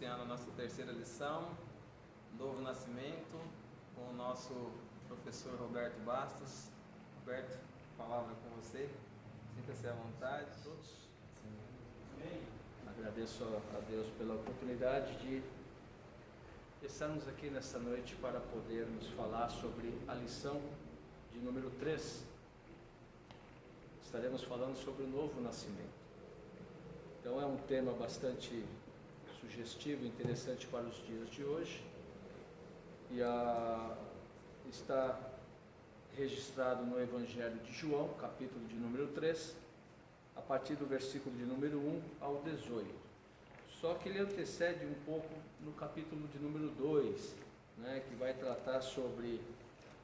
iniciando a nossa terceira lição, Novo Nascimento, com o nosso professor Roberto Bastos. Roberto, palavra com você, sinta-se à vontade. Todos. Amém. Agradeço a Deus pela oportunidade de estarmos aqui nesta noite para podermos falar sobre a lição de número 3. Estaremos falando sobre o novo nascimento. Então é um tema bastante sugestivo e interessante para os dias de hoje. E está registrado no Evangelho de João, capítulo de número 3, a partir do versículo de número 1 ao 18. Só que ele antecede um pouco no capítulo de número 2, que vai tratar sobre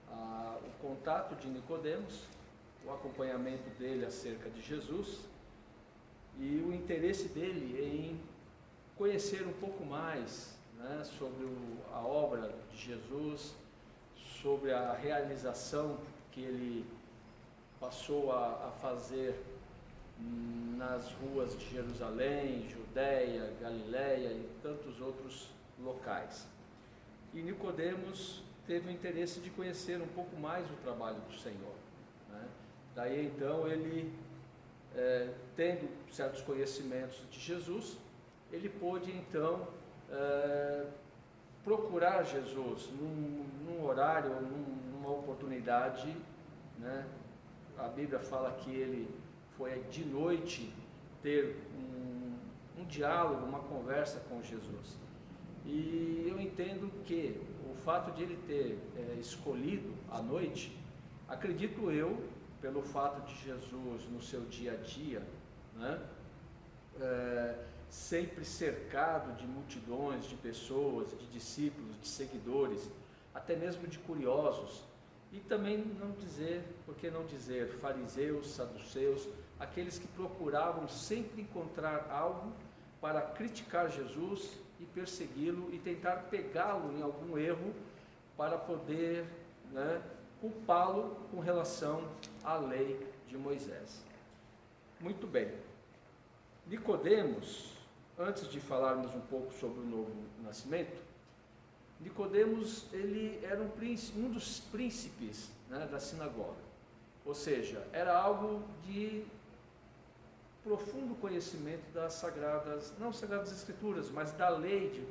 o contato de Nicodemos, o acompanhamento dele acerca de Jesus e o interesse dele em conhecer um pouco mais sobre a obra de Jesus, sobre a realização que ele passou a fazer nas ruas de Jerusalém, Judeia, Galileia e tantos outros locais. E Nicodemos teve o interesse de conhecer um pouco mais o trabalho do Senhor. Daí então ele, tendo certos conhecimentos de Jesus, ele pôde então procurar Jesus num horário, numa oportunidade, A Bíblia fala que ele foi de noite ter um diálogo, uma conversa com Jesus. E eu entendo que o fato de ele ter escolhido a noite, acredito eu, pelo fato de Jesus no seu dia a dia, sempre cercado de multidões, de pessoas, de discípulos, de seguidores, até mesmo de curiosos, e também por que não dizer, fariseus, saduceus, aqueles que procuravam sempre encontrar algo para criticar Jesus e persegui-lo e tentar pegá-lo em algum erro para poder culpá-lo com relação à lei de Moisés. Muito bem. Nicodemos, antes de falarmos um pouco sobre o novo nascimento, Nicodemos ele era um dos príncipes da sinagoga, ou seja, era algo de profundo conhecimento das não sagradas escrituras, mas da lei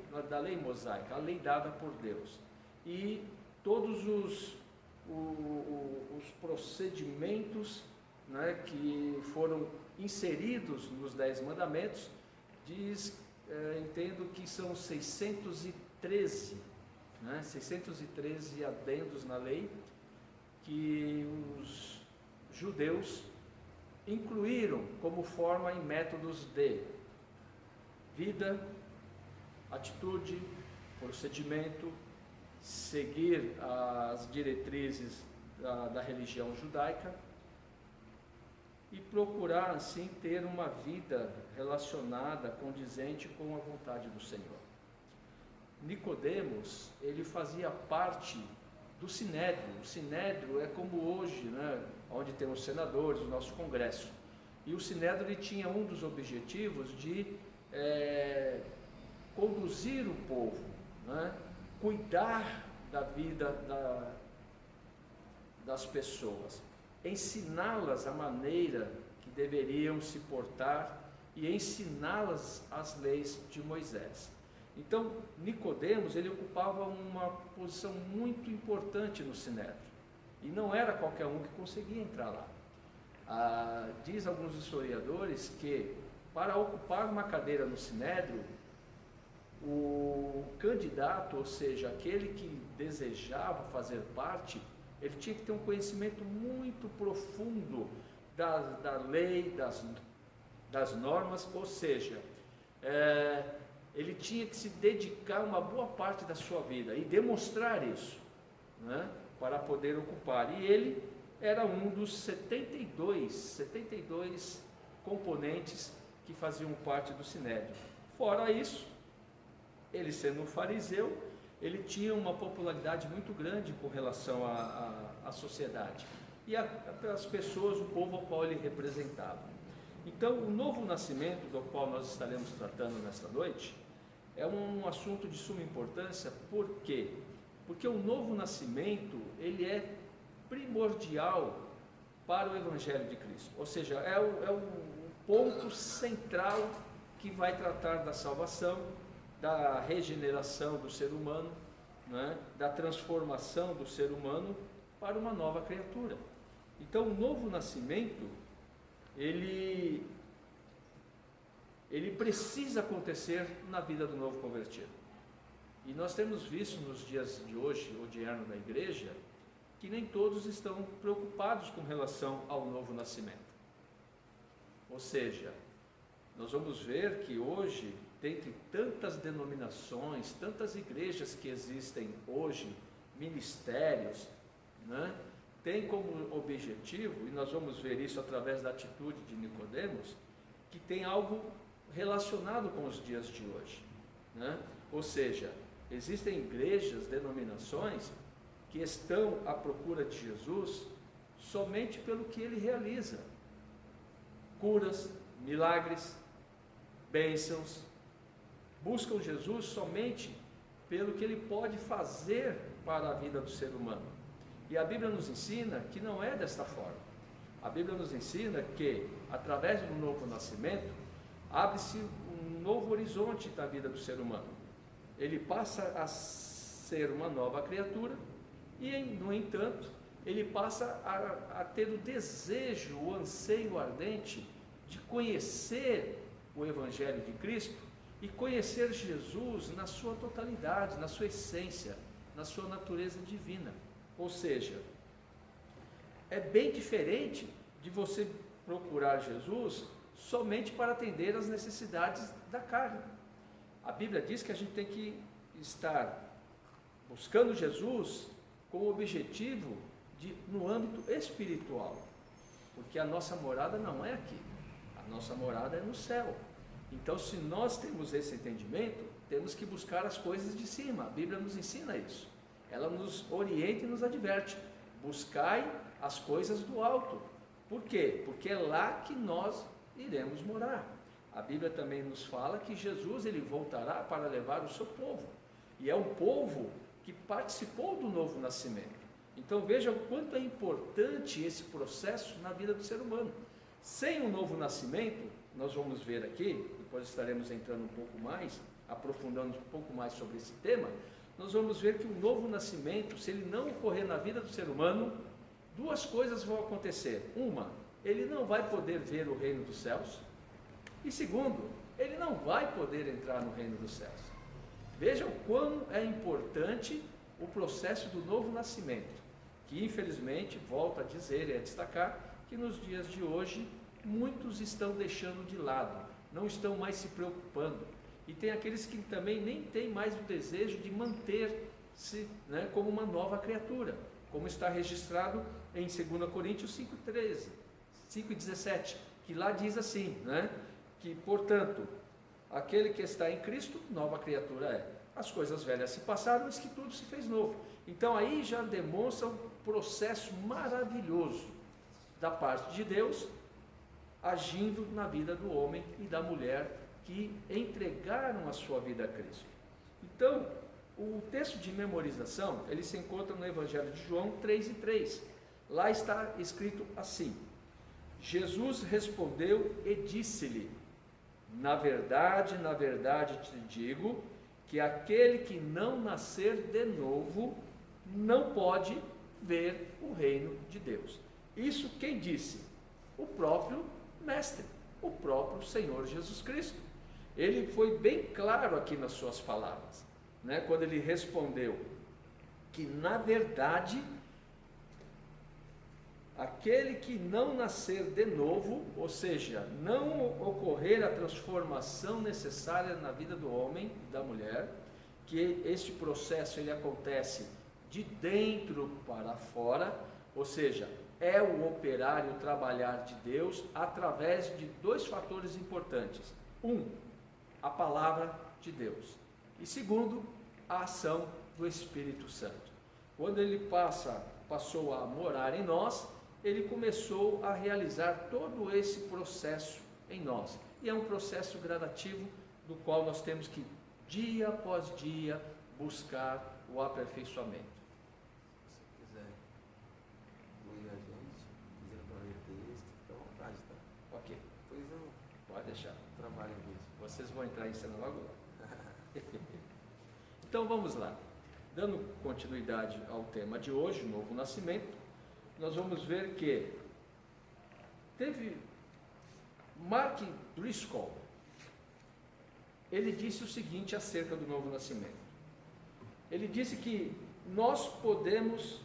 mosaica, a lei dada por Deus, e todos os procedimentos que foram inseridos nos 10 mandamentos. Entendo que são 613 adendos na lei que os judeus incluíram como forma e métodos de vida, atitude, procedimento, seguir as diretrizes da religião judaica e procurar assim ter uma vida relacionada, condizente com a vontade do Senhor. Nicodemos, ele fazia parte do Sinédrio. O Sinédrio é como hoje, onde tem os senadores, o nosso Congresso. E o Sinédrio ele tinha um dos objetivos de conduzir o povo, cuidar da vida das pessoas, ensiná-las a maneira que deveriam se portar e ensiná-las as leis de Moisés. Então, Nicodemos, ele ocupava uma posição muito importante no Sinédrio, e não era qualquer um que conseguia entrar lá. Diz alguns historiadores que, para ocupar uma cadeira no Sinédrio, o candidato, ou seja, aquele que desejava fazer parte, ele tinha que ter um conhecimento muito profundo da lei, das normas, ou seja, ele tinha que se dedicar uma boa parte da sua vida e demonstrar isso, para poder ocupar. E ele era um dos 72 componentes que faziam parte do Sinédrio. Fora isso, ele sendo um fariseu, ele tinha uma popularidade muito grande com relação à sociedade e às pessoas, o povo ao qual ele representava. Então, o novo nascimento do qual nós estaremos tratando nesta noite é um assunto de suma importância. Por quê? Porque o novo nascimento, ele é primordial para o Evangelho de Cristo, ou seja, é o ponto central que vai tratar da salvação, da regeneração do ser humano, né? Da transformação do ser humano para uma nova criatura. Então, o novo nascimento, ele precisa acontecer na vida do novo convertido. E nós temos visto nos dias de hoje, o diário da igreja, que nem todos estão preocupados com relação ao novo nascimento. Ou seja, nós vamos ver que hoje, dentre tantas denominações, tantas igrejas que existem hoje, ministérios, né, tem como objetivo, e nós vamos ver isso através da atitude de Nicodemos, que tem algo relacionado com os dias de hoje, né? Ou seja, existem igrejas, denominações, que estão à procura de Jesus somente pelo que ele realiza: curas, milagres, bênçãos. Buscam Jesus somente pelo que ele pode fazer para a vida do ser humano. E a Bíblia nos ensina que não é desta forma. A Bíblia nos ensina que, através do novo nascimento, abre-se um novo horizonte da vida do ser humano. Ele passa a ser uma nova criatura e, no entanto, ele passa a ter o desejo, o anseio ardente de conhecer o Evangelho de Cristo e conhecer Jesus na sua totalidade, na sua essência, na sua natureza divina. Ou seja, é bem diferente de você procurar Jesus somente para atender às necessidades da carne. A Bíblia diz que a gente tem que estar buscando Jesus com o objetivo no âmbito espiritual, porque a nossa morada não é aqui, a nossa morada é no céu. Então, se nós temos esse entendimento, temos que buscar as coisas de cima. A Bíblia nos ensina isso, ela nos orienta e nos adverte: buscai as coisas do alto. Por quê? Porque é lá que nós iremos morar. A Bíblia também nos fala que Jesus, ele voltará para levar o seu povo, e é um povo que participou do novo nascimento. Então veja o quanto é importante esse processo na vida do ser humano. Sem o novo nascimento, nós vamos ver aqui, depois estaremos entrando um pouco mais, aprofundando um pouco mais sobre esse tema, nós vamos ver que o novo nascimento, se ele não ocorrer na vida do ser humano, duas coisas vão acontecer. Uma, ele não vai poder ver o reino dos céus, e segundo, ele não vai poder entrar no reino dos céus. Vejam quão é importante o processo do novo nascimento, que infelizmente, volto a dizer e a destacar, que nos dias de hoje muitos estão deixando de lado, não estão mais se preocupando, e tem aqueles que também nem têm mais o desejo de manter-se, né, como uma nova criatura, como está registrado em 2 Coríntios 5,13, 5,17, que lá diz assim, né, que, portanto, aquele que está em Cristo, nova criatura é. As coisas velhas se passaram, mas que tudo se fez novo. Então aí já demonstra um processo maravilhoso da parte de Deus, agindo na vida do homem e da mulher que entregaram a sua vida a Cristo. Então, o texto de memorização, ele se encontra no Evangelho de João 3,3. Lá está escrito assim: Jesus respondeu e disse-lhe: na verdade te digo, que aquele que não nascer de novo, não pode ver o reino de Deus. Isso quem disse? O próprio Mestre, o próprio Senhor Jesus Cristo. Ele foi bem claro aqui nas suas palavras, né? Quando ele respondeu que, na verdade, aquele que não nascer de novo, ou seja, não ocorrer a transformação necessária na vida do homem e da mulher, que este processo ele acontece de dentro para fora, ou seja, é o operar e o trabalhar de Deus através de dois fatores importantes. Um, a palavra de Deus, e segundo, a ação do Espírito Santo. Quando ele passou a morar em nós, ele começou a realizar todo esse processo em nós. E é um processo gradativo, do qual nós temos que dia após dia, buscar o aperfeiçoamento. Se quiser incluir a gente, quiser para ler texto, fica à vontade, tá? Ok, Depois eu pode deixar. trabalho nisso. Vocês vão entrar em cena logo logo. Então vamos lá. Dando continuidade ao tema de hoje, o novo nascimento, nós vamos ver que teve Mark Driscoll. Ele disse o seguinte acerca do novo nascimento. Ele disse que nós podemos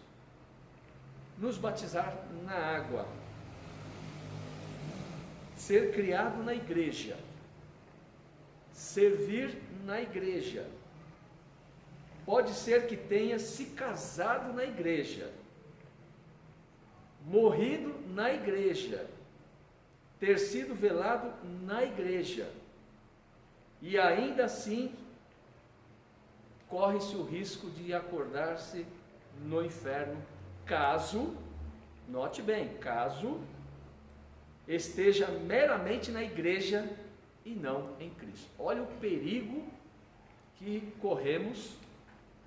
nos batizar na água, ser criado na igreja, servir na igreja. Pode ser que tenha se casado na igreja, morrido na igreja, ter sido velado na igreja, e ainda assim corre-se o risco de acordar-se no inferno, caso, note bem, caso esteja meramente na igreja e não em Cristo. Olha o perigo que corremos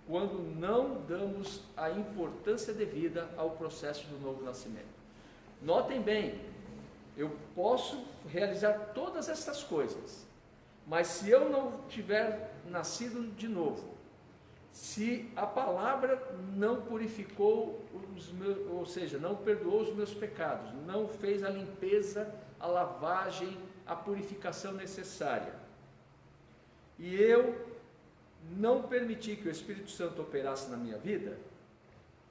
quando não damos a importância devida ao processo do novo nascimento. Notem bem, eu posso realizar todas essas coisas, mas se eu não tiver nascido de novo, se a palavra não purificou os meus, ou seja, não perdoou os meus pecados, não fez a limpeza, a lavagem, a purificação necessária, e eu não permiti que o Espírito Santo operasse na minha vida,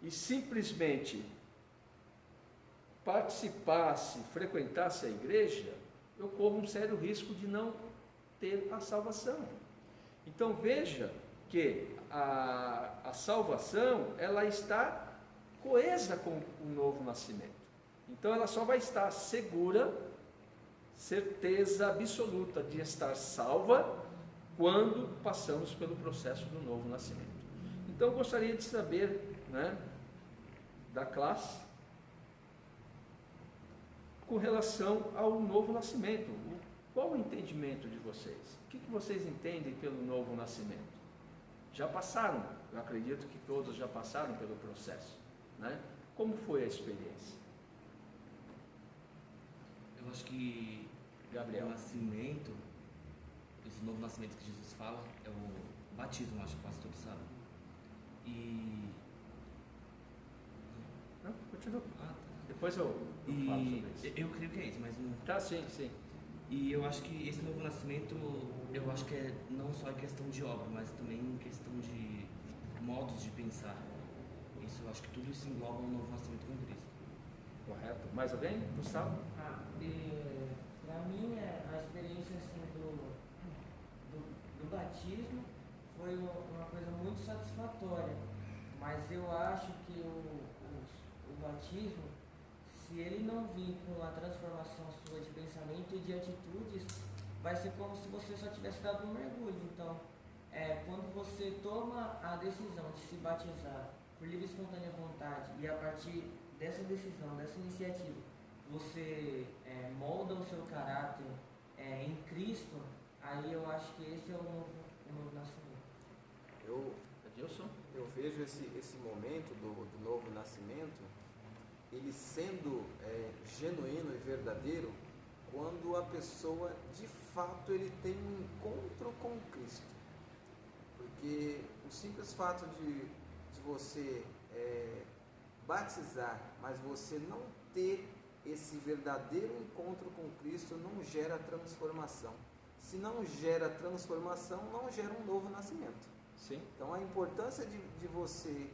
e simplesmente participasse, frequentasse a igreja, eu corro um sério risco de não ter a salvação. Então veja que a salvação, ela está coesa com o novo nascimento. Então ela só vai estar segura, certeza absoluta de estar salva, quando passamos pelo processo do novo nascimento. Então eu gostaria de saber, da classe, com relação ao novo nascimento. Qual o entendimento de vocês? O que vocês entendem pelo novo nascimento? Já passaram, eu acredito que todos já passaram pelo processo, Como foi a experiência? Eu acho que Gabriel. o nascimento, esse novo nascimento que Jesus fala, é o batismo, acho que quase todos sabem. E... Não, continua. tá. Depois eu falo sobre isso. Eu creio que é isso, mas não... Tá, sim. E eu acho que esse novo nascimento, eu acho que é não só em questão de obra, mas também em questão de modos de pensar. Isso, eu acho que tudo isso engloba um novo nascimento com Cristo. Correto. Mais alguém? Gustavo? Para mim, a experiência assim, do batismo foi uma coisa muito satisfatória, mas eu acho que o batismo, se ele não vir com a transformação sua de pensamento e de atitudes, vai ser como se você só tivesse dado um mergulho. Então, quando você toma a decisão de se batizar por livre e espontânea vontade, e a partir dessa decisão, dessa iniciativa, você molda o seu caráter em Cristo, aí eu acho que esse é o novo nascimento. Adilson? Eu vejo esse momento do novo nascimento, ele sendo genuíno e verdadeiro, quando a pessoa, de fato, ele tem um encontro com Cristo. Porque o simples fato de você batizar, mas você não ter esse verdadeiro encontro com Cristo, não gera transformação. Se não gera transformação, não gera um novo nascimento. Sim. Então a importância de você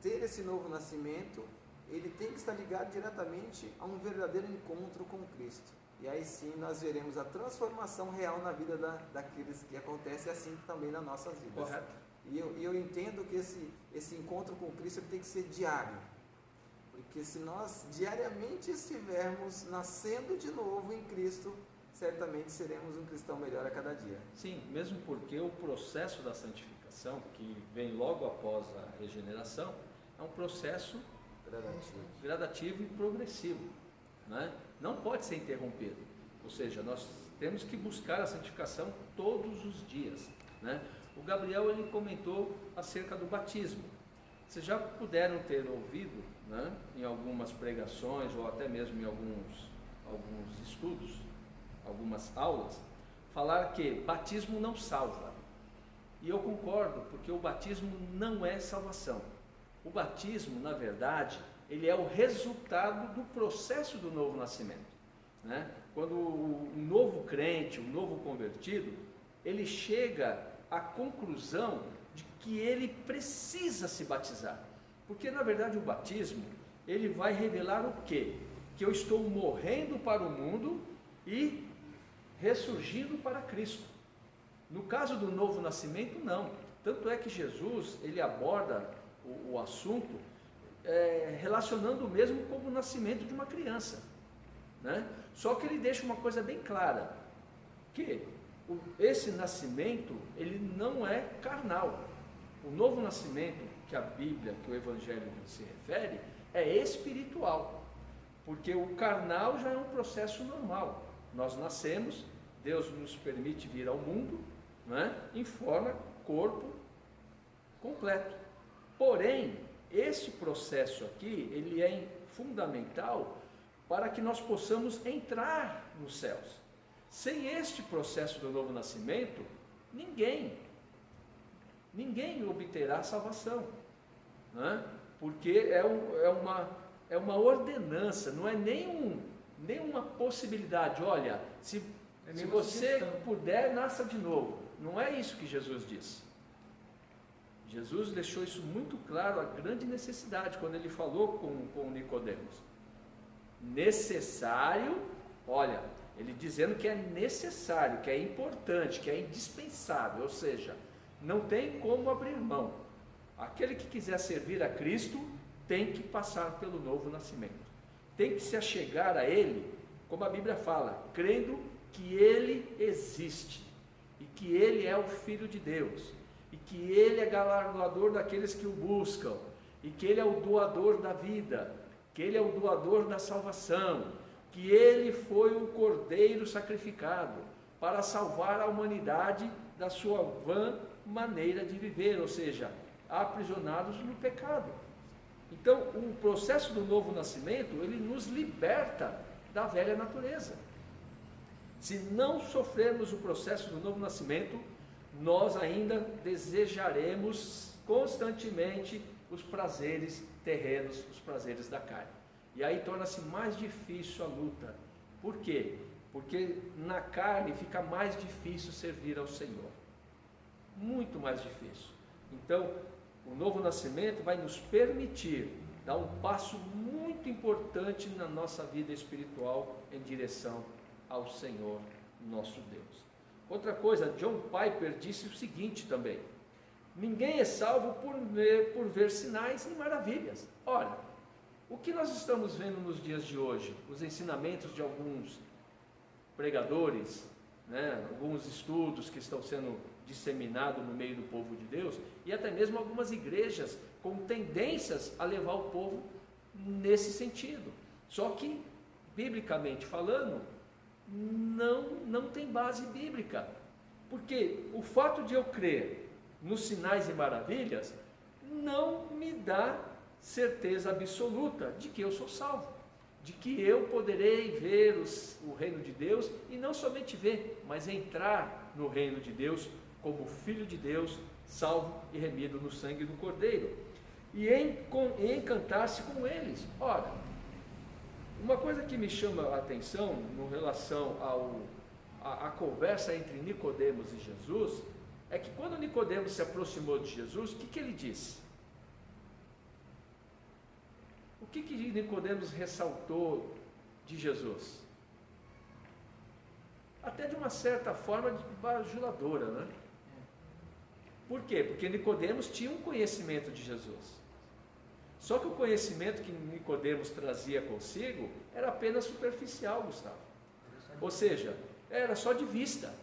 ter esse novo nascimento, ele tem que estar ligado diretamente a um verdadeiro encontro com Cristo. E aí sim nós veremos a transformação real na vida daqueles que acontece, e assim também nas nossas vidas. Correto. E eu entendo que esse encontro com Cristo ele tem que ser diário. Porque se nós diariamente estivermos nascendo de novo em Cristo, certamente seremos um cristão melhor a cada dia. Sim, mesmo porque o processo da santificação, que vem logo após a regeneração, é um processo gradativo e progressivo, Não pode ser interrompido. Ou seja, nós temos que buscar a santificação todos os dias, né? O Gabriel, ele comentou acerca do batismo. Vocês já puderam ter ouvido, né, em algumas pregações ou até mesmo em alguns estudos, algumas aulas, falar que batismo não salva. E eu concordo, porque o batismo não é salvação. O batismo, na verdade, ele é o resultado do processo do novo nascimento, né? Quando o novo crente, o novo convertido, ele chega à conclusão de que ele precisa se batizar. Porque, na verdade, o batismo, ele vai revelar o quê? Que eu estou morrendo para o mundo e ressurgindo para Cristo. No caso do novo nascimento, não. Tanto é que Jesus, ele aborda o assunto relacionando mesmo com o nascimento de uma criança, né? Só que ele deixa uma coisa bem clara, que esse nascimento, ele não é carnal. O novo nascimento que a Bíblia, que o Evangelho se refere, é espiritual, porque o carnal já é um processo normal. Nós nascemos, Deus nos permite vir ao mundo, né, em forma, corpo completo. Porém, esse processo aqui, ele é fundamental para que nós possamos entrar nos céus. Sem este processo do novo nascimento, ninguém obterá salvação, né? Porque é uma ordenança, não é nenhuma possibilidade. Olha, se você puder, nasça de novo. Não é isso que Jesus disse. Jesus deixou isso muito claro, a grande necessidade, quando ele falou com Nicodemos. Necessário, olha, ele dizendo que é necessário, que é importante, que é indispensável, ou seja, não tem como abrir mão. Aquele que quiser servir a Cristo tem que passar pelo novo nascimento, tem que se achegar a Ele, como a Bíblia fala, crendo que Ele existe e que Ele é o Filho de Deus e que Ele é galardoador daqueles que o buscam e que Ele é o doador da vida, que Ele é o doador da salvação, que Ele foi o Cordeiro sacrificado para salvar a humanidade da sua vã maneira de viver, ou seja, aprisionados no pecado. Então, o processo do novo nascimento, ele nos liberta da velha natureza. Se não sofrermos o processo do novo nascimento, nós ainda desejaremos constantemente os prazeres terrenos, os prazeres da carne. E aí torna-se mais difícil a luta. Por quê? Porque na carne fica mais difícil servir ao Senhor. Muito mais difícil. Então, o novo nascimento vai nos permitir dar um passo muito importante na nossa vida espiritual em direção ao Senhor, nosso Deus. Outra coisa, John Piper disse o seguinte também: ninguém é salvo por ver sinais e maravilhas. Ora, o que nós estamos vendo nos dias de hoje? Os ensinamentos de alguns pregadores, né, alguns estudos que estão sendo disseminados no meio do povo de Deus, e até mesmo algumas igrejas com tendências a levar o povo nesse sentido. Só que, biblicamente falando, não tem base bíblica. Porque o fato de eu crer nos sinais e maravilhas não me dá certeza absoluta de que eu sou salvo, de que eu poderei ver o reino de Deus, e não somente ver, mas entrar no reino de Deus como filho de Deus, salvo e remido no sangue do Cordeiro, e encantar-se com eles. Ora, uma coisa que me chama a atenção no relação à conversa entre Nicodemos e Jesus, é que quando Nicodemos se aproximou de Jesus, o que ele disse? O que Nicodemos ressaltou de Jesus? Até de uma certa forma bajuladora, né? Por quê? Porque Nicodemos tinha um conhecimento de Jesus. Só que o conhecimento que Nicodemos trazia consigo era apenas superficial, Gustavo. Ou seja, era só de vista.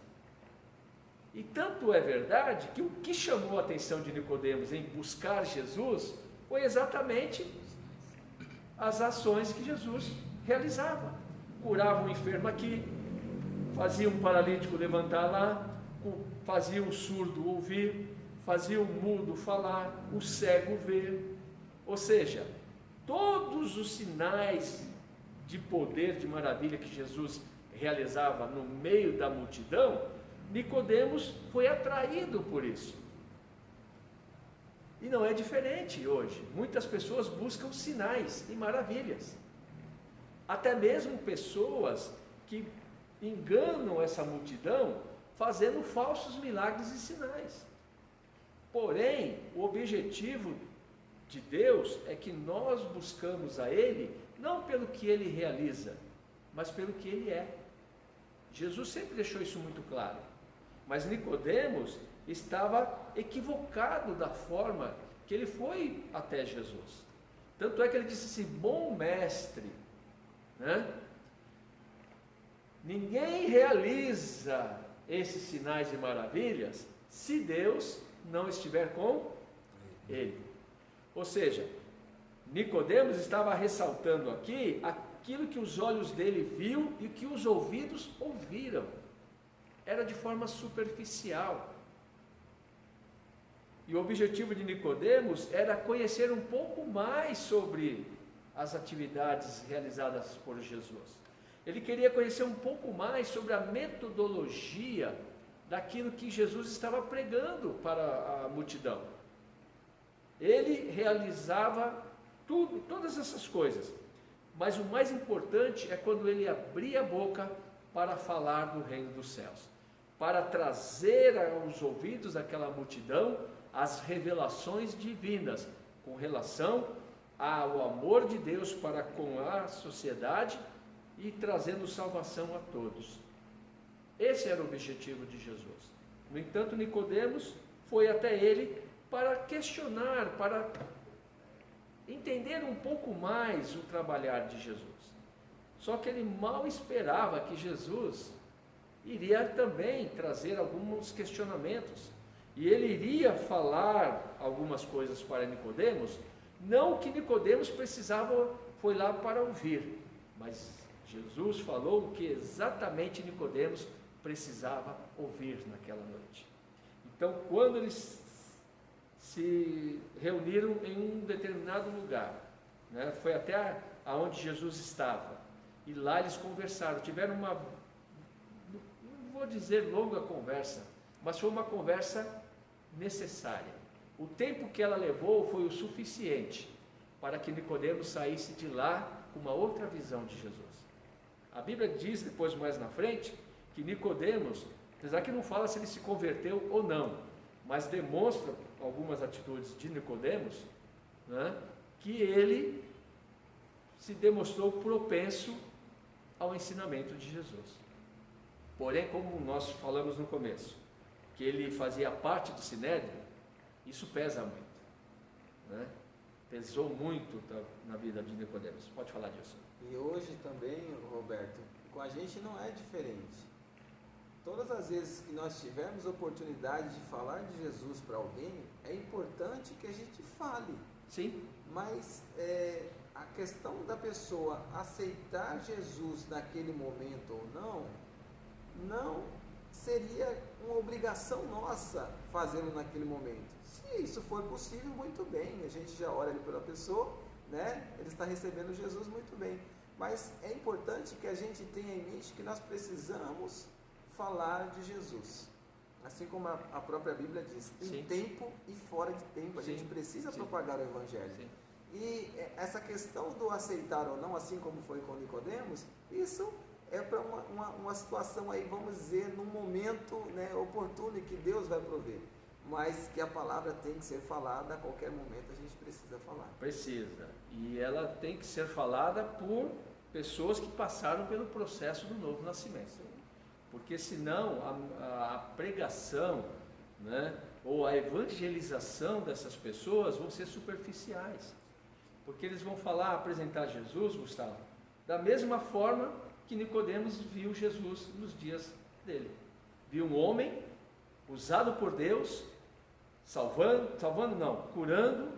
E tanto é verdade que o que chamou a atenção de Nicodemos em buscar Jesus foi exatamente as ações que Jesus realizava. Curava um enfermo aqui, fazia um paralítico levantar lá, fazia o surdo ouvir, fazia o mudo falar, o cego ver. Ou seja, todos os sinais de poder, de maravilha que Jesus realizava no meio da multidão, Nicodemos foi atraído por isso. E não é diferente hoje. Muitas pessoas buscam sinais e maravilhas. Até mesmo pessoas que enganam essa multidão fazendo falsos milagres e sinais. Porém, o objetivo de Deus é que nós buscamos a Ele, não pelo que Ele realiza, mas pelo que Ele é. Jesus sempre deixou isso muito claro. Mas Nicodemos estava equivocado da forma que ele foi até Jesus. Tanto é que ele disse assim: bom mestre, né? Ninguém realiza esses sinais e maravilhas se Deus não estiver com ele. Ou seja, Nicodemos estava ressaltando aqui aquilo que os olhos dele viu e que os ouvidos ouviram. Era de forma superficial. E o objetivo de Nicodemos era conhecer um pouco mais sobre as atividades realizadas por Jesus. Ele queria conhecer um pouco mais sobre a metodologia daquilo que Jesus estava pregando para a multidão. Ele realizava todas essas coisas, mas o mais importante é quando ele abria a boca para falar do reino dos céus, para trazer aos ouvidos daquela multidão as revelações divinas com relação ao amor de Deus para com a sociedade e trazendo salvação a todos. Esse era o objetivo de Jesus. No entanto, Nicodemos foi até ele para questionar, para entender um pouco mais o trabalhar de Jesus. Só que ele mal esperava que Jesus iria também trazer alguns questionamentos. E ele iria falar algumas coisas para Nicodemos, não que Nicodemos precisava, foi lá para ouvir, mas Jesus falou o que exatamente Nicodemos precisava ouvir naquela noite. Então, quando eles se reuniram em um determinado lugar, né, foi até aonde Jesus estava, e lá eles conversaram, tiveram uma, não vou dizer longa conversa, mas foi uma conversa necessária. O tempo que ela levou foi o suficiente para que Nicodemos saísse de lá com uma outra visão de Jesus. A Bíblia diz depois, mais na frente, que Nicodemos, apesar que não fala se ele se converteu ou não, mas demonstra algumas atitudes de Nicodemos, né, que ele se demonstrou propenso ao ensinamento de Jesus. Porém, como nós falamos no começo, que ele fazia parte do Sinédrio, isso pesa muito, né? Pesou muito na vida de Nicodemos. Pode falar disso. E hoje também, Roberto, com a gente não é diferente. Todas as vezes que nós tivermos oportunidade de falar de Jesus para alguém, é importante que a gente fale. Sim. Mas a questão da pessoa aceitar Jesus naquele momento ou não seria uma obrigação nossa fazê-lo naquele momento. Se isso for possível, muito bem, a gente já ora ali pela pessoa, né? Ele está recebendo Jesus, muito bem. Mas é importante que a gente tenha em mente que nós precisamos falar de Jesus. Assim como a própria Bíblia diz, em tempo e fora de tempo, a gente precisa propagar o Evangelho. Sim. E essa questão do aceitar ou não, assim como foi com Nicodemos, isso é para uma situação aí, vamos dizer, num momento, né, oportuno e que Deus vai prover. Mas que a palavra tem que ser falada a qualquer momento, a gente precisa falar. Precisa. E ela tem que ser falada por pessoas que passaram pelo processo do novo nascimento. Porque senão a pregação, né, ou a evangelização dessas pessoas vão ser superficiais. Porque eles vão falar, apresentar Jesus, Gustavo, da mesma forma que Nicodemos viu Jesus nos dias dele. Viu um homem usado por Deus, curando,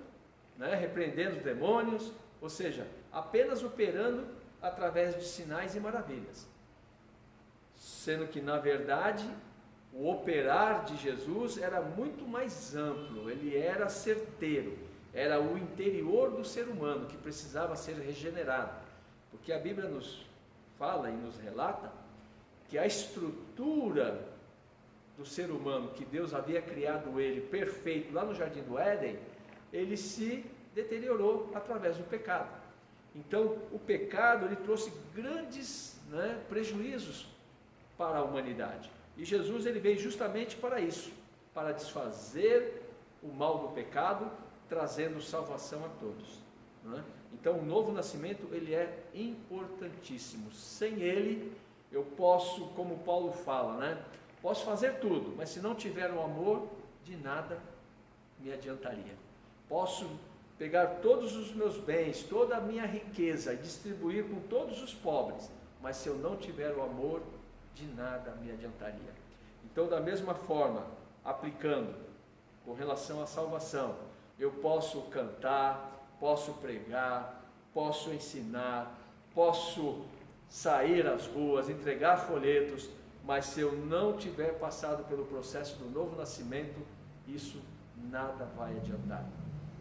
né, repreendendo os demônios, ou seja, apenas operando através de sinais e maravilhas. sendo que, na verdade, o operar de Jesus era muito mais amplo, ele era certeiro, era o interior do ser humano que precisava ser regenerado, porque a Bíblia nos fala e nos relata que a estrutura do ser humano, que Deus havia criado ele perfeito lá no Jardim do Éden, ele se deteriorou através do pecado. Então, o pecado ele trouxe grandes prejuízos para a humanidade. E Jesus ele veio justamente para isso, para desfazer o mal do pecado, trazendo salvação a todos. Então, o novo nascimento ele é importantíssimo. Sem ele, eu posso, como Paulo fala, posso fazer tudo, mas se não tiver o amor, de nada me adiantaria. Posso pegar todos os meus bens, toda a minha riqueza e distribuir com todos os pobres, mas se eu não tiver o amor, de nada me adiantaria. Então, da mesma forma, aplicando com relação à salvação, eu posso cantar, posso pregar, posso ensinar, posso sair às ruas, entregar folhetos, mas se eu não tiver passado pelo processo do novo nascimento, isso nada vai adiantar.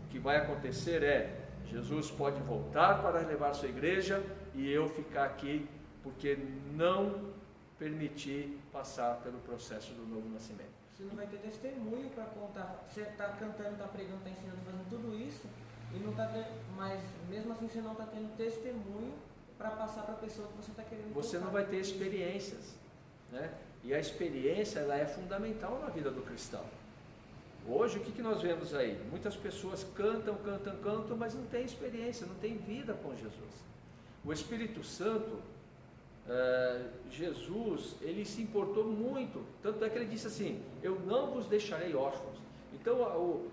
O que vai acontecer é, Jesus pode voltar para levar sua igreja e eu ficar aqui porque não permitir passar pelo processo do novo nascimento. Você não vai ter testemunho para contar. Você está cantando, está pregando, está ensinando, fazendo tudo isso, e não tá mas mesmo assim você não está tendo testemunho para passar para a pessoa que você está querendo. Você não vai ter experiências, E a experiência ela é fundamental na vida do cristão. Hoje o que nós vemos aí? Muitas pessoas cantam, mas não têm experiência, não têm vida com Jesus. O Espírito Santo, Jesus, ele se importou muito, tanto é que ele disse assim, eu não vos deixarei órfãos. Então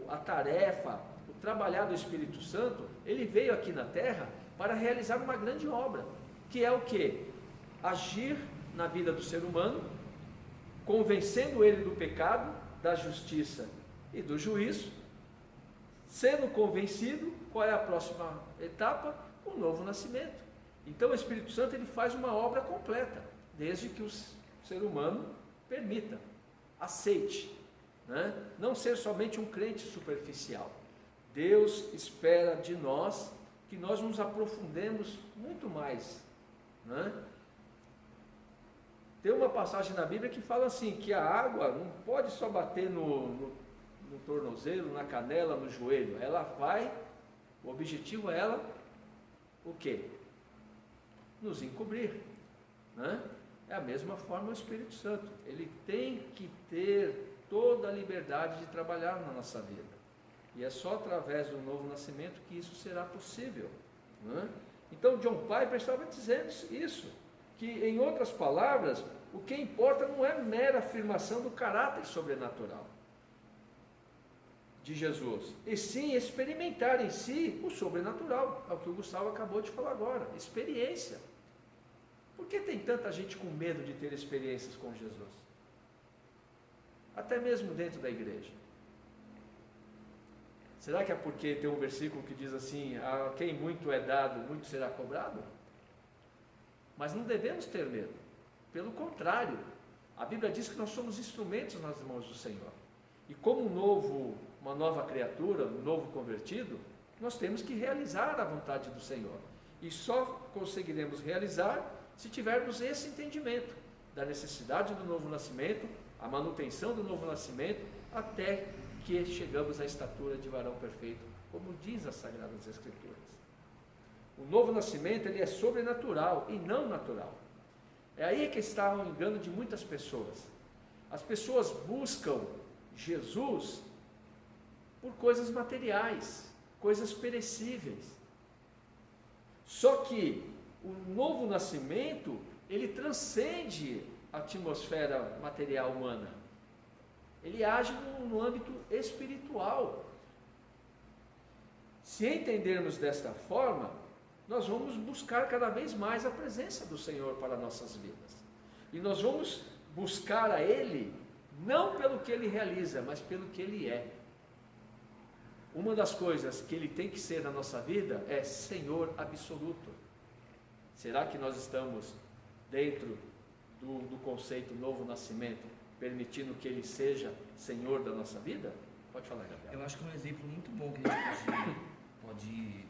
a tarefa, o trabalhar do Espírito Santo, ele veio aqui na terra para realizar uma grande obra, que é o quê? Agir na vida do ser humano, convencendo ele do pecado, da justiça e do juízo. Sendo convencido, qual é a próxima etapa? O novo nascimento. Então o Espírito Santo ele faz uma obra completa, desde que o ser humano permita, aceite, não ser somente um crente superficial. Deus espera de nós que nós nos aprofundemos muito mais. Tem uma passagem na Bíblia que fala assim, que a água não pode só bater no tornozelo, na canela, no joelho. Ela vai, o objetivo é ela, o quê? Nos encobrir. É a mesma forma o Espírito Santo. Ele tem que ter toda a liberdade de trabalhar na nossa vida. E é só através do novo nascimento que isso será possível. Então John Piper estava dizendo isso, que em outras palavras, o que importa não é mera afirmação do caráter sobrenatural de Jesus, e sim experimentar em si o sobrenatural, é o que o Gustavo acabou de falar agora, experiência. Por que tem tanta gente com medo de ter experiências com Jesus? Até mesmo dentro da igreja. Será que é porque tem um versículo que diz assim, a quem muito é dado, muito será cobrado? Mas não devemos ter medo, pelo contrário, a Bíblia diz que nós somos instrumentos nas mãos do Senhor, e como uma nova criatura, um novo convertido, nós temos que realizar a vontade do Senhor, e só conseguiremos realizar se tivermos esse entendimento da necessidade do novo nascimento, a manutenção do novo nascimento, até que chegamos à estatura de varão perfeito, como diz as Sagradas Escrituras. O novo nascimento ele é sobrenatural e não natural. É aí que está o engano de muitas pessoas. As pessoas buscam Jesus por coisas materiais, coisas perecíveis. Só que o novo nascimento, ele transcende a atmosfera material humana. Ele age no âmbito espiritual. Se entendermos desta forma, nós vamos buscar cada vez mais a presença do Senhor para nossas vidas. E nós vamos buscar a Ele, não pelo que Ele realiza, mas pelo que Ele é. Uma das coisas que Ele tem que ser na nossa vida é Senhor absoluto. Será que nós estamos dentro do conceito novo nascimento, permitindo que Ele seja Senhor da nossa vida? Pode falar, Gabriel. Eu acho que é um exemplo muito bom que a gente pode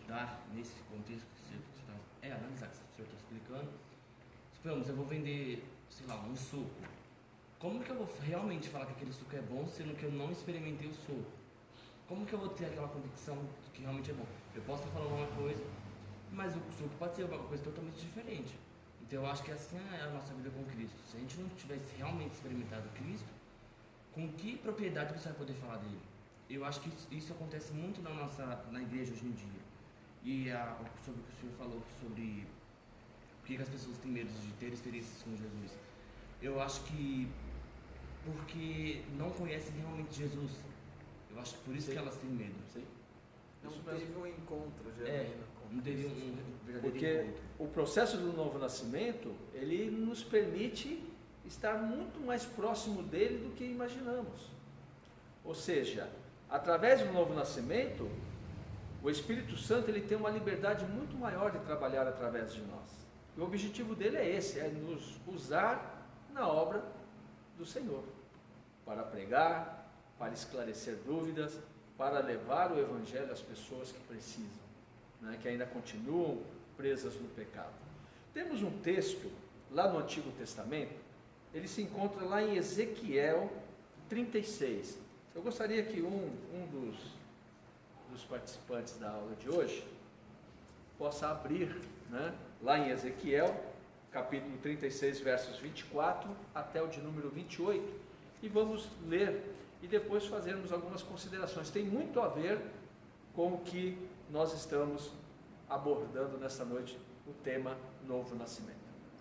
dar nesse contexto que você está analisar, que o senhor está explicando. Suponhamos, eu vou vender, sei lá, um suco. Como que eu vou realmente falar que aquele suco é bom, sendo que eu não experimentei o suco? Como que eu vou ter aquela convicção de que realmente é bom? Eu posso estar falando uma coisa, mas o suco pode ser uma coisa totalmente diferente. Então eu acho que assim é a nossa vida com Cristo. Se a gente não tivesse realmente experimentado Cristo, com que propriedade você vai poder falar dele? Eu acho que isso acontece muito na igreja hoje em dia. E sobre o que o senhor falou sobre por que as pessoas têm medo de ter experiências com Jesus. Eu acho que porque não conhecem realmente Jesus. Eu acho que por isso que elas têm medo. Sim. Não teve um encontro genuíno com Não teve Cristo. um verdadeiro Porque encontro. o processo do novo nascimento, ele nos permite estar muito mais próximo dele do que imaginamos. Ou seja, através do novo nascimento, o Espírito Santo ele tem uma liberdade muito maior de trabalhar através de nós. E o objetivo dele é esse, é nos usar na obra do Senhor, para pregar, para esclarecer dúvidas, para levar o Evangelho às pessoas que precisam, né, que ainda continuam presas no pecado. Temos um texto lá no Antigo Testamento, ele se encontra lá em Ezequiel 36. Eu gostaria que um dos participantes da aula de hoje possa abrir, né, lá em Ezequiel, capítulo 36, versos 24 até o de número 28, e vamos ler e depois fazermos algumas considerações. Tem muito a ver com o que nós estamos abordando nesta noite, o tema Novo Nascimento.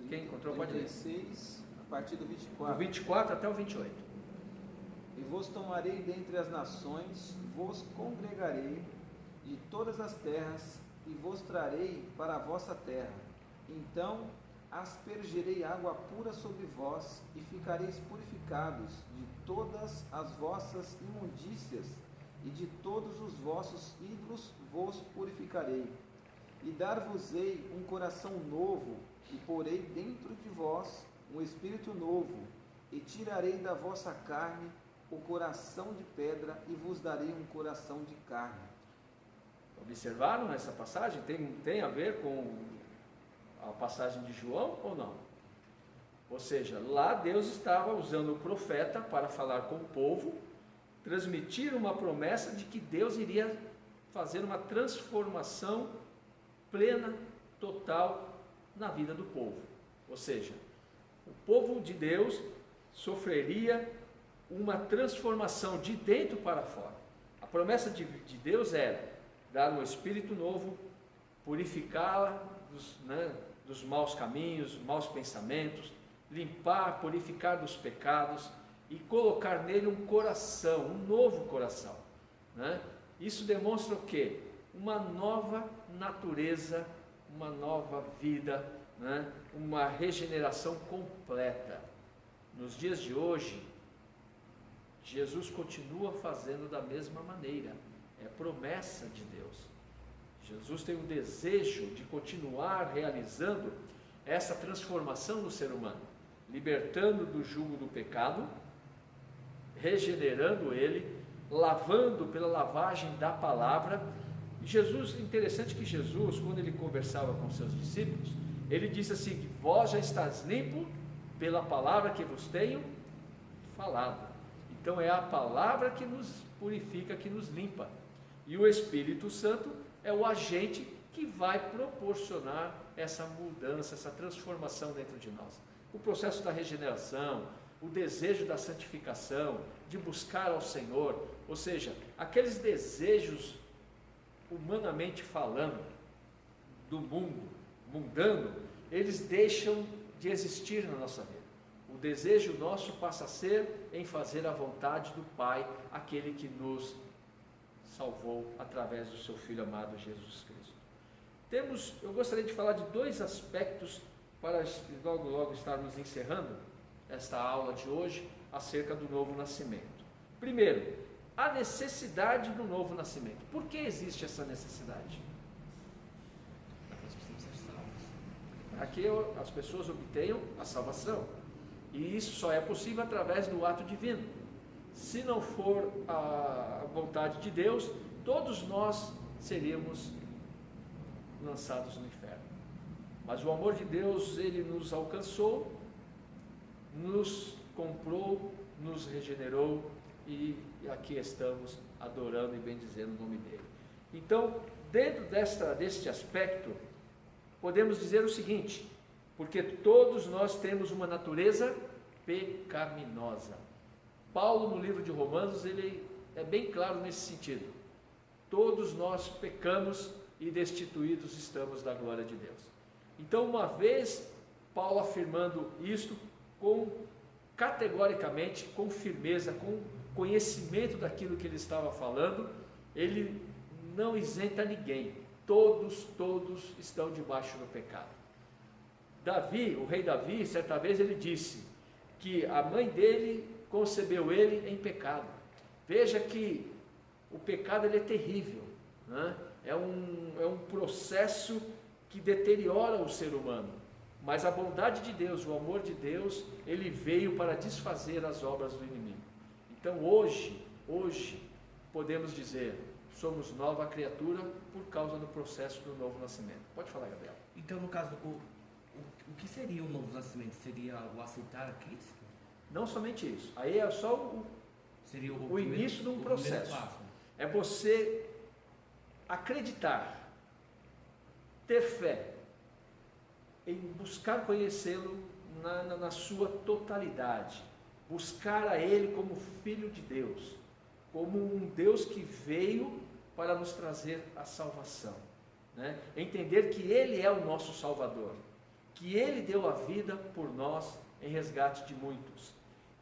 Quem encontrou pode ler. 36, a partir do Do 24. 24 até o 28. E vos tomarei dentre as nações, vos congregarei de todas as terras, e vos trarei para a vossa terra. Então aspergerei água pura sobre vós, e ficareis purificados de todas as vossas imundícias, e de todos os vossos ídolos vos purificarei. E dar-vos-ei um coração novo, e porei dentro de vós um espírito novo, e tirarei da vossa carne o coração de pedra, e vos darei um coração de carne. Observaram essa passagem? Tem a ver com a passagem de João ou não? Ou seja, lá Deus estava usando o profeta para falar com o povo, transmitir uma promessa de que Deus iria fazer uma transformação plena, total na vida do povo. Ou seja, o povo de Deus sofreria uma transformação de dentro para fora. A promessa de Deus era dar um espírito novo, purificá-la dos maus caminhos, maus pensamentos, limpar, purificar dos pecados e colocar nele um coração, um novo coração, né? Isso demonstra o quê? Uma nova natureza, uma nova vida, né? Uma regeneração completa. Nos dias de hoje, Jesus continua fazendo da mesma maneira, é promessa de Deus. Jesus tem o desejo de continuar realizando essa transformação no ser humano, libertando do jugo do pecado, regenerando ele, lavando pela lavagem da palavra. Jesus, interessante que Jesus, quando ele conversava com seus discípulos, ele disse assim: vós já estáis limpo pela palavra que vos tenho falado. Então é a palavra que nos purifica, que nos limpa. E o Espírito Santo é o agente que vai proporcionar essa mudança, essa transformação dentro de nós. O processo da regeneração, o desejo da santificação, de buscar ao Senhor, ou seja, aqueles desejos, humanamente falando, do mundo, mundano, eles deixam de existir na nossa vida. O desejo nosso passa a ser em fazer a vontade do Pai, aquele que nos salvou através do seu Filho amado Jesus Cristo. Eu gostaria de falar de dois aspectos para logo estarmos encerrando esta aula de hoje acerca do novo nascimento. Primeiro, a necessidade do novo nascimento. Por que existe essa necessidade? Nós precisamos ser salvos. para que as pessoas obtenham a salvação. E isso só é possível através do ato divino. Se não for a vontade de Deus, todos nós seríamos lançados no inferno. Mas o amor de Deus, ele nos alcançou, nos comprou, nos regenerou, e aqui estamos adorando e bendizendo o nome dele. Então, dentro deste aspecto, podemos dizer o seguinte: porque todos nós temos uma natureza pecaminosa. Paulo, no livro de Romanos, ele é bem claro nesse sentido. Todos nós pecamos e destituídos estamos da glória de Deus. Então, uma vez Paulo afirmando isto categoricamente, com firmeza, com conhecimento daquilo que ele estava falando, ele não isenta ninguém. Todos estão debaixo do pecado. Davi, o rei Davi, certa vez ele disse que a mãe dele concebeu ele em pecado. Veja que o pecado ele é terrível, né? É um processo que deteriora o ser humano, mas a bondade de Deus, o amor de Deus, ele veio para desfazer as obras do inimigo. Então hoje podemos dizer, somos nova criatura por causa do processo do novo nascimento. Pode falar, Gabriel. Então, no caso, o que seria o novo nascimento? Seria o aceitar a Cristo? Não somente isso, aí é só Seria o início de um processo. Passo, né? É você acreditar, ter fé, em buscar conhecê-lo na sua totalidade, buscar a Ele como Filho de Deus, como um Deus que veio para nos trazer a salvação, né? Entender que Ele é o nosso Salvador, que Ele deu a vida por nós em resgate de muitos,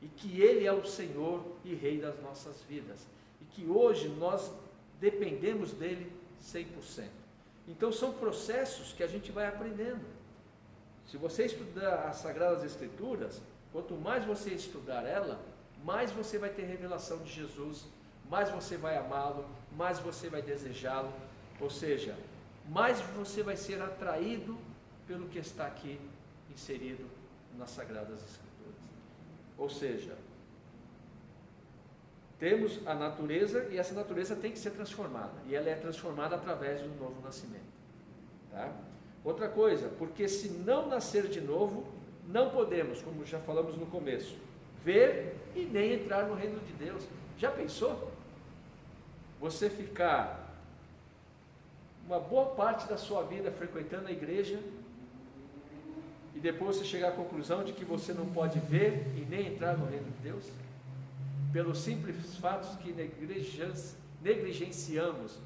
e que Ele é o Senhor e Rei das nossas vidas, e que hoje nós dependemos dEle 100%. Então são processos que a gente vai aprendendo. Se você estudar as Sagradas Escrituras, quanto mais você estudar ela, mais você vai ter revelação de Jesus, mais você vai amá-lo, mais você vai desejá-lo, ou seja, mais você vai ser atraído pelo que está aqui inserido nas Sagradas Escrituras. Ou seja, temos a natureza e essa natureza tem que ser transformada, e ela é transformada através do novo nascimento, tá? Outra coisa, porque se não nascer de novo, não podemos, como já falamos no começo, ver e nem entrar no reino de Deus. Já pensou? Você ficar uma boa parte da sua vida frequentando a igreja e depois você chegar à conclusão de que você não pode ver e nem entrar no reino de Deus? Pelo simples fato que negligenciamos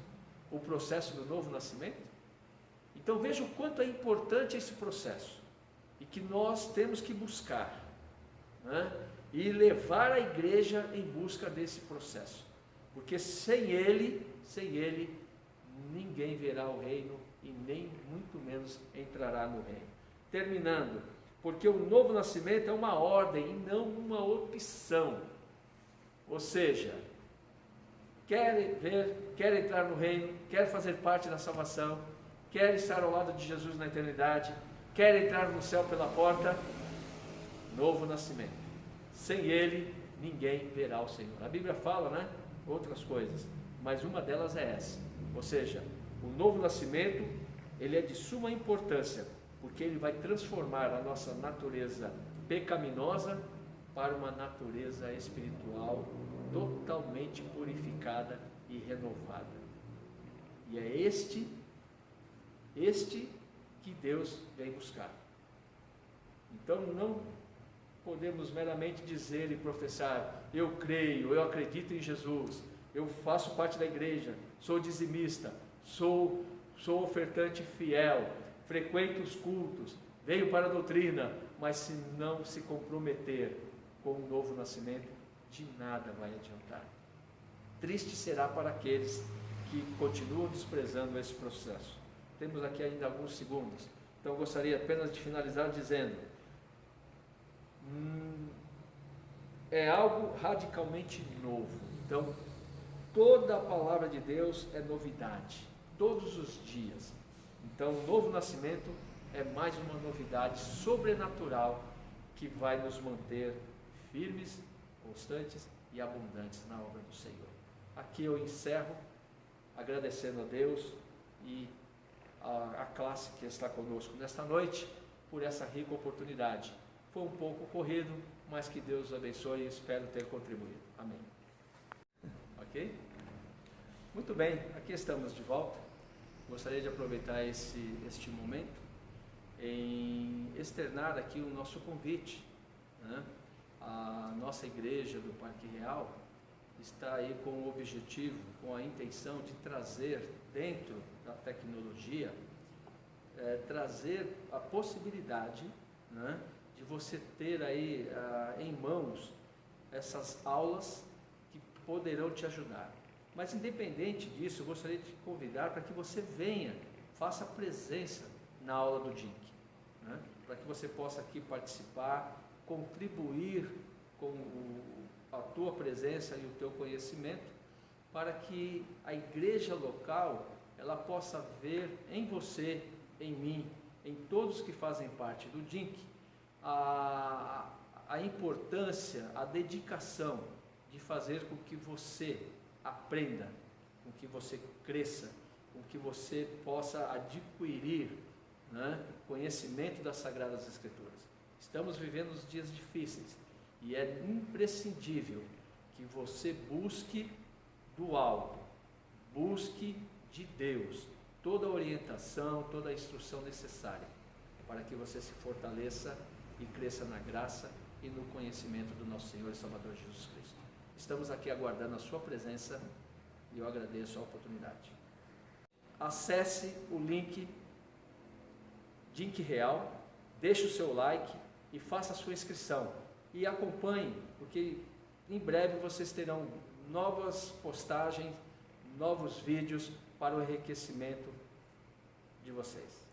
o processo do novo nascimento? Então veja o quanto é importante esse processo e que nós temos que buscar, né? E levar a igreja em busca desse processo, porque sem ele ninguém verá o reino e nem muito menos entrará no reino. Terminando, porque o novo nascimento é uma ordem e não uma opção, ou seja, quer entrar no reino, quer fazer parte da salvação, quer estar ao lado de Jesus na eternidade, quer entrar no céu pela porta, novo nascimento. Sem ele, ninguém verá o Senhor. A Bíblia fala, né, outras coisas, mas uma delas é essa. Ou seja, o novo nascimento, ele é de suma importância, porque ele vai transformar a nossa natureza pecaminosa para uma natureza espiritual totalmente purificada e renovada. E é este que Deus vem buscar. Então não podemos meramente dizer e professar, eu creio, eu acredito em Jesus, eu faço parte da igreja, sou dizimista, sou ofertante fiel, frequento os cultos, venho para a doutrina, mas se não se comprometer com o novo nascimento, de nada vai adiantar. Triste será para aqueles que continuam desprezando esse processo. Temos aqui ainda alguns segundos, então eu gostaria apenas de finalizar dizendo, é algo radicalmente novo. Então, toda a palavra de Deus é novidade, todos os dias. Então, o novo nascimento é mais uma novidade sobrenatural que vai nos manter firmes, constantes e abundantes na obra do Senhor. Aqui eu encerro agradecendo a Deus e a classe que está conosco nesta noite por essa rica oportunidade. Foi um pouco corrido, mas que Deus abençoe e espero ter contribuído. Amém. Ok? Muito bem, aqui estamos de volta. Gostaria de aproveitar este momento em externar aqui o nosso convite, né? A nossa igreja do Parque Real está aí com o objetivo, com a intenção de trazer dentro da tecnologia, trazer a possibilidade, né, de você ter aí em mãos essas aulas que poderão te ajudar. Mas independente disso, eu gostaria de te convidar para que você venha, faça presença na aula do DINC, né, para que você possa aqui participar, contribuir com a tua presença e o teu conhecimento, para que a igreja local ela possa ver em você, em mim, em todos que fazem parte do DINC, a importância, a dedicação de fazer com que você aprenda, com que você cresça, com que você possa adquirir, né, conhecimento das Sagradas Escrituras. Estamos vivendo os dias difíceis e é imprescindível que você busque do alto, busque de Deus toda a orientação, toda a instrução necessária para que você se fortaleça e cresça na graça e no conhecimento do nosso Senhor e Salvador Jesus Cristo. Estamos aqui aguardando a sua presença e eu agradeço a oportunidade. Acesse o link DINC Real, deixe o seu like e faça a sua inscrição e acompanhe, porque em breve vocês terão novas postagens, novos vídeos para o enriquecimento de vocês.